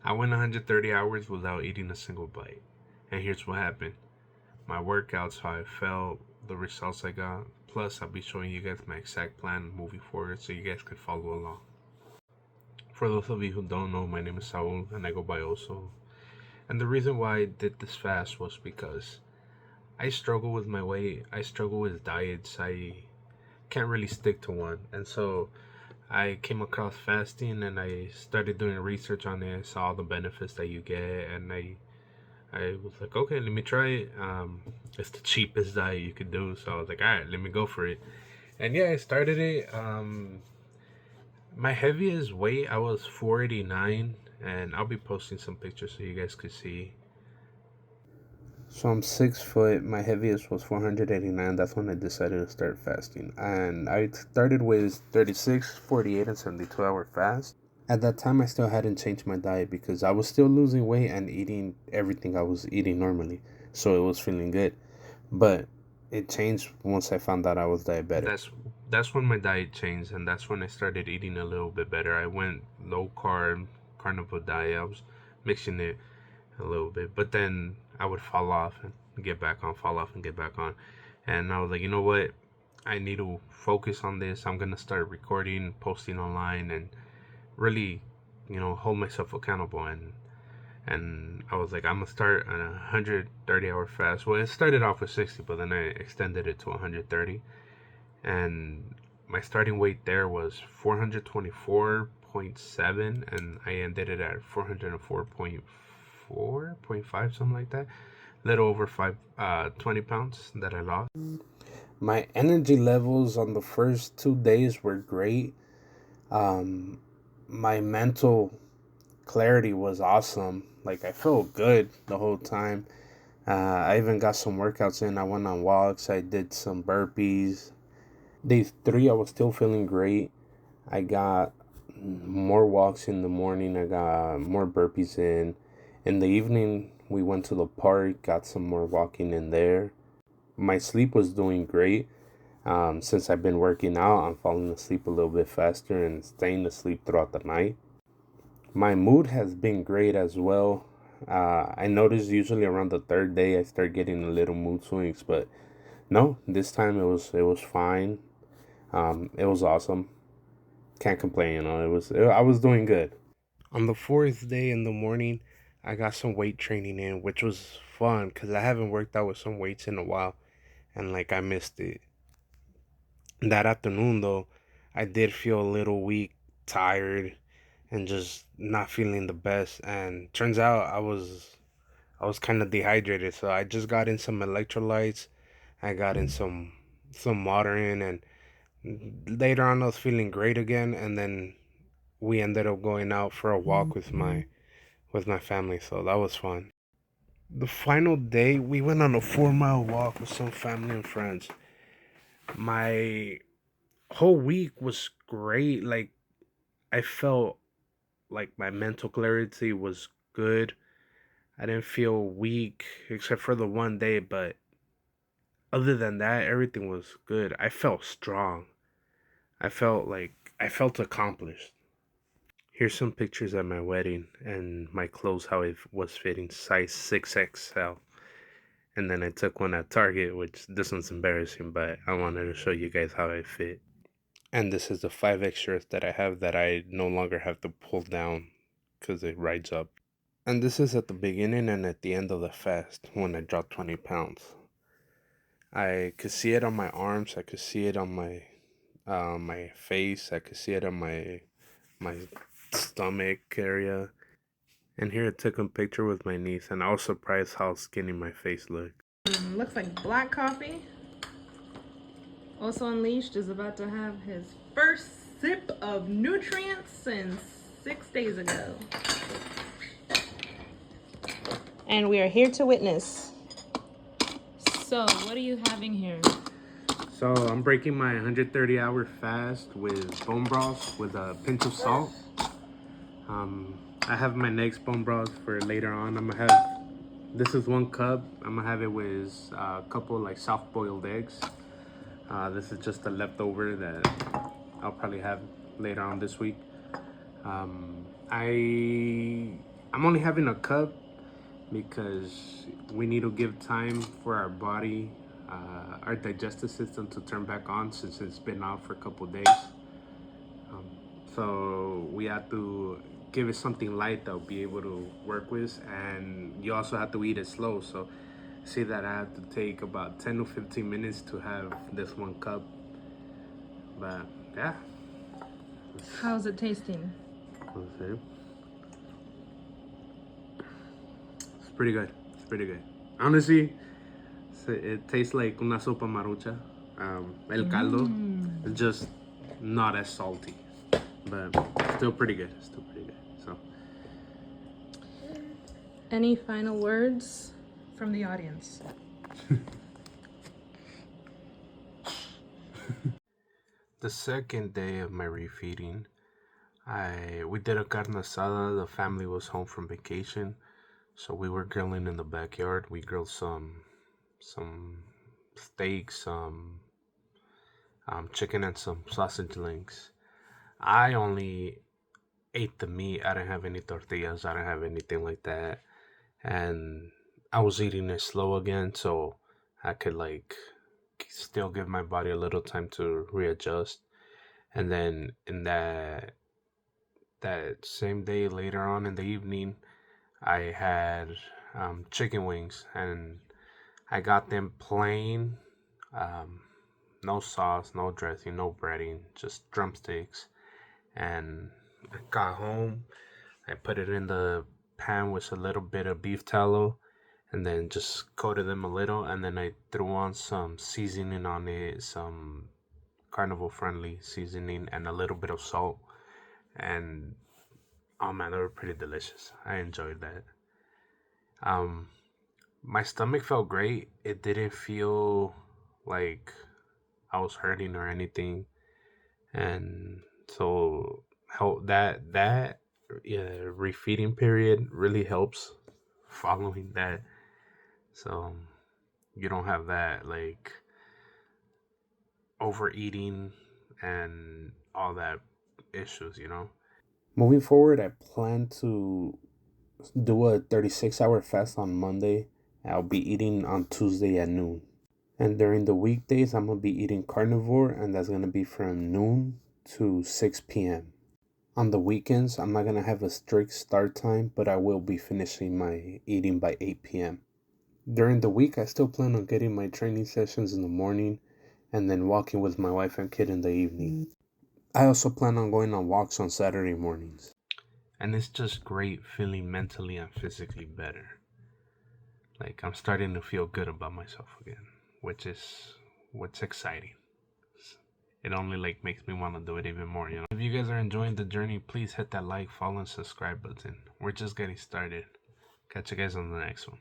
I went 130 hours without eating a single bite. And here's what happened. My workouts, how I felt, the results I got. Plus, I'll be showing you guys my exact plan moving forward so you guys can follow along. For those of you who don't know, my name is Saul and I go by Oso. And the reason why I did this fast was because I struggle with my weight. I struggle with diets. I can't really stick to one. And so I came across fasting and I started doing research on it, saw all the benefits that you get, and I was like, okay, let me try it. It's the cheapest diet you could do, so I was like, all right, let me go for it. And yeah, I started it. My heaviest weight I was 489, and I'll be posting some pictures so you guys could see. So I'm 6 foot. My heaviest was 489. That's when I decided to start fasting. And I started with 36, 48, and 72-hour fast. At that time, I still hadn't changed my diet because I was still losing weight and eating everything I was eating normally. So it was feeling good. But it changed once I found out I was diabetic. That's when my diet changed, and that's when I started eating a little bit better. I went low carb, carnivore diet. I was mixing it a little bit, but then I would fall off and get back on, fall off and get back on. And I was like, you know what? I need to focus on this. I'm gonna start recording, posting online, and really, hold myself accountable. And I was like, I'm gonna start on a 130-hour fast. Well, it started off with 60, but then I extended it to 130, and my starting weight there was 424.7, and I ended it at 404.4.5, something like that. Little over 20 pounds that I lost. My energy levels on the first 2 days were great. Um, my mental clarity was awesome. Like, I felt good the whole time. I even got some workouts in. I went on walks. I did some burpees. Day three, I was still feeling great. I got more walks in the morning. I got more burpees in. In the evening, we went to the park, got some more walking in there. My sleep was doing great. Since I've been working out, I'm falling asleep a little bit faster and staying asleep throughout the night. My mood has been great as well. I noticed usually around the third day I start getting a little mood swings, but no, this time it was fine. It was awesome. Can't complain, I was doing good. On the fourth day in the morning, I got some weight training in, which was fun because I haven't worked out with some weights in a while, and like I missed it. That afternoon though, I did feel a little weak, tired, and just not feeling the best. And turns out I was kind of dehydrated, so I just got in some electrolytes. I got in some water in, and later on I was feeling great again. And then we ended up going out for a walk with my family, so that was fun. The final day, we went on a 4 mile walk with some family and friends. My whole week was great. Like, I felt like my mental clarity was good. I didn't feel weak except for the one day, but other than that, everything was good. I felt strong. I felt accomplished. Here's some pictures at my wedding and my clothes, how it was fitting, size 6XL. And then I took one at Target, which this one's embarrassing, but I wanted to show you guys how I fit. And this is the 5X shirt that I have that I no longer have to pull down because it rides up. And this is at the beginning and at the end of the fast when I dropped 20 pounds. I could see it on my arms. I could see it on my face. I could see it on my stomach area. And here I took a picture with my niece, and I was surprised how skinny my face looked. Looks like black coffee. Also Unleashed is about to have his first sip of nutrients since 6 days ago. And we are here to witness. So, what are you having here? So, I'm breaking my 130-hour fast with bone broth with a pinch of salt. I have my next bone broth for later on. This is 1 cup. I'm gonna have it with a couple like soft boiled eggs. This is just a leftover that I'll probably have later on this week. I I'm only having a cup because we need to give time for our body, our digestive system to turn back on since it's been off for a couple days. So we have to give it something light that will be able to work with, and you also have to eat it slow. So see that I have to take about 10 to 15 minutes to have this one cup. But yeah. How's it tasting? Let's see. It's pretty good. It's pretty good. Honestly, it tastes like una sopa marucha. El caldo is just not as salty, but still pretty good. Still pretty good. So, Any final words from the audience? the second day of my refeeding, we did a carne asada. The family was home from vacation, so we were grilling in the backyard. We grilled some steaks, some chicken, and some sausage links. I only ate the meat. I didn't have any tortillas. I didn't have anything like that, and I was eating it slow again, so I could like still give my body a little time to readjust. And then in that same day, later on in the evening, I had chicken wings, and I got them plain, um, no sauce, no dressing, no breading, just drumsticks. And I got home, I put it in the pan with a little bit of beef tallow, and then just coated them a little, and then I threw on some seasoning on it, some carnivore friendly seasoning, and a little bit of salt. And oh man, they were pretty delicious. I enjoyed that. Um, my stomach felt great. It didn't feel like I was hurting or anything, and so help that yeah, refeeding period really helps following that. So you don't have that like overeating and all that issues. Moving forward, I plan to do a 36-hour fast on Monday. I'll be eating on Tuesday at noon. And during the weekdays, I'm going to be eating carnivore, and that's going to be from noon to 6 p.m. On the weekends, I'm not going to have a strict start time, but I will be finishing my eating by 8 p.m. During the week, I still plan on getting my training sessions in the morning and then walking with my wife and kid in the evening. I also plan on going on walks on Saturday mornings. And it's just great feeling mentally and physically better. Like I'm starting to feel good about myself again, which is what's exciting. It only like makes me want to do it even more. If you guys are enjoying the journey, please hit that like, follow, and subscribe button. We're just getting started. Catch you guys on the next one.